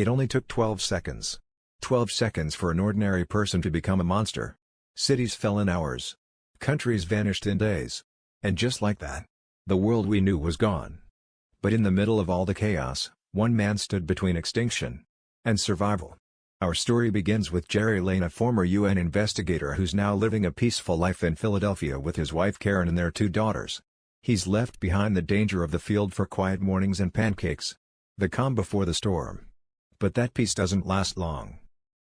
It only took 12 seconds. 12 seconds for an ordinary person to become a monster. Cities fell in hours. Countries vanished in days. And just like that, the world we knew was gone. But in the middle of all the chaos, one man stood between extinction and survival. Our story begins with Jerry Lane, a former UN investigator who's now living a peaceful life in Philadelphia with his wife Karen and their 2 daughters. He's left behind the danger of the field for quiet mornings and pancakes. The calm before the storm. But that peace doesn't last long.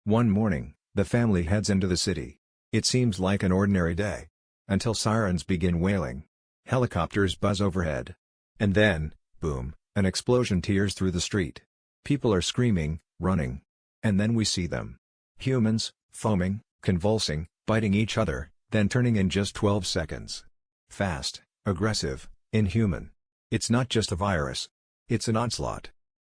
One morning, the family heads into the city. It seems like an ordinary day. Until sirens begin wailing. Helicopters buzz overhead. And then, boom, an explosion tears through the street. People are screaming, running. And then we see them. Humans, foaming, convulsing, biting each other, then turning in just 12 seconds. Fast, aggressive, inhuman. It's not just a virus. It's an onslaught.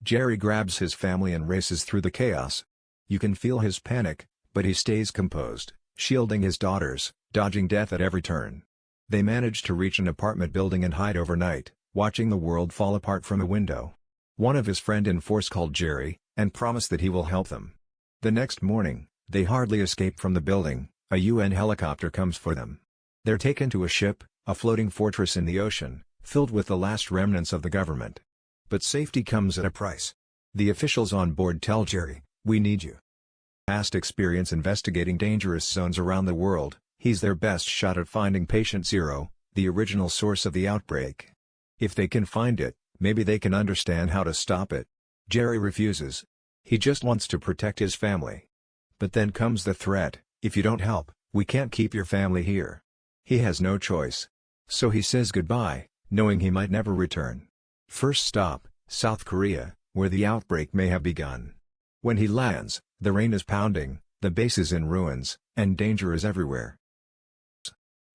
Jerry grabs his family and races through the chaos. You can feel his panic, but he stays composed, shielding his daughters, dodging death at every turn. They manage to reach an apartment building and hide overnight, watching the world fall apart from a window. One of his friends in force called Jerry, and promised that he will help them. The next morning, they hardly escape from the building. A UN helicopter comes for them. They're taken to a ship, a floating fortress in the ocean, filled with the last remnants of the government. But safety comes at a price. The officials on board tell Jerry, "We need you." Past experience investigating dangerous zones around the world, he's their best shot at finding Patient Zero, the original source of the outbreak. If they can find it, maybe they can understand how to stop it. Jerry refuses. He just wants to protect his family. But then comes the threat, "If you don't help, we can't keep your family here." He has no choice. So he says goodbye, knowing he might never return. First stop, South Korea, where the outbreak may have begun. When he lands, the rain is pounding, the base is in ruins, and danger is everywhere.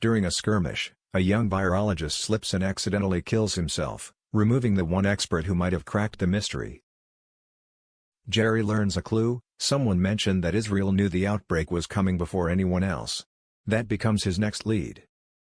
During a skirmish, a young virologist slips and accidentally kills himself, removing the one expert who might have cracked the mystery. Jerry learns a clue. Someone mentioned that Israel knew the outbreak was coming before anyone else. That becomes his next lead.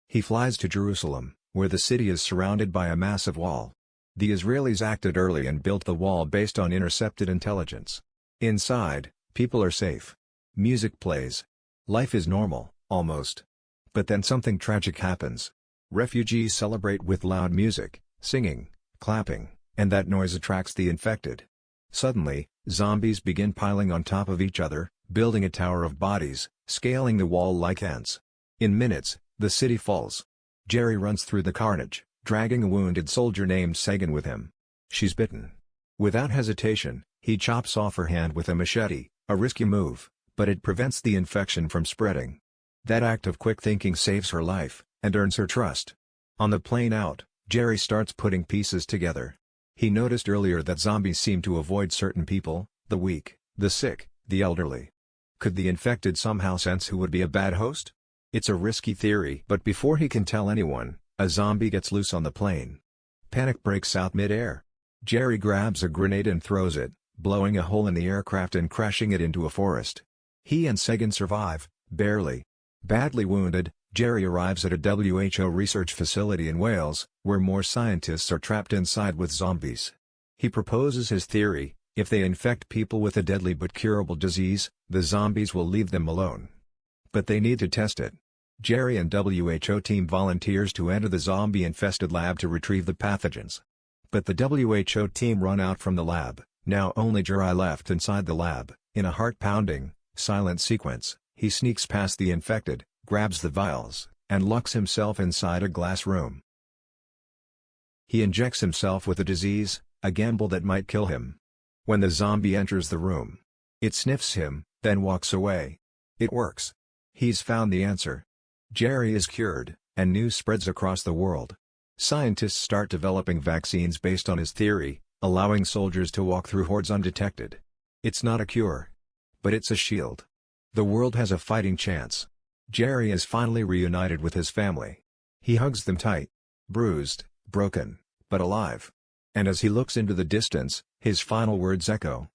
He flies to Jerusalem, where the city is surrounded by a massive wall. The Israelis acted early and built the wall based on intercepted intelligence. Inside, people are safe. Music plays. Life is normal, almost. But then something tragic happens. Refugees celebrate with loud music, singing, clapping, and that noise attracts the infected. Suddenly, zombies begin piling on top of each other, building a tower of bodies, scaling the wall like ants. In minutes, the city falls. Jerry runs through the carnage, dragging a wounded soldier named Sagan with him. She's bitten. Without hesitation, he chops off her hand with a machete, a risky move, but it prevents the infection from spreading. That act of quick thinking saves her life, and earns her trust. On the plane out, Jerry starts putting pieces together. He noticed earlier that zombies seem to avoid certain people, the weak, the sick, the elderly. Could the infected somehow sense who would be a bad host? It's a risky theory, but before he can tell anyone, a zombie gets loose on the plane. Panic breaks out mid-air. Jerry grabs a grenade and throws it, blowing a hole in the aircraft and crashing it into a forest. He and Sagan survive, barely. Badly wounded, Jerry arrives at a WHO research facility in Wales, where more scientists are trapped inside with zombies. He proposes his theory: if they infect people with a deadly but curable disease, the zombies will leave them alone. But they need to test it. Jerry and WHO team volunteers to enter the zombie-infested lab to retrieve the pathogens. But the WHO team run out from the lab, now only Jerry left inside the lab. In a heart-pounding, silent sequence, he sneaks past the infected, grabs the vials, and locks himself inside a glass room. He injects himself with the disease, a gamble that might kill him. When the zombie enters the room, it sniffs him, then walks away. It works. He's found the answer. Jerry is cured, and news spreads across the world. Scientists start developing vaccines based on his theory, allowing soldiers to walk through hordes undetected. It's not a cure, but it's a shield. The world has a fighting chance. Jerry is finally reunited with his family. He hugs them tight. Bruised, broken, but alive. And as he looks into the distance, his final words echo.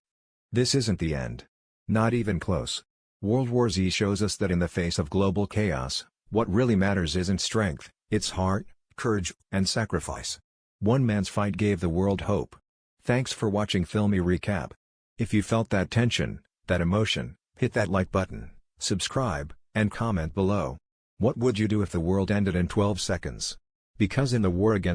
This isn't the end. Not even close. World War Z shows us that in the face of global chaos, what really matters isn't strength, it's heart, courage, and sacrifice. One man's fight gave the world hope. Thanks for watching Filmy Recap. If you felt that tension, that emotion, hit that like button, subscribe, and comment below. What would you do if the world ended in 12 seconds? Because in the war against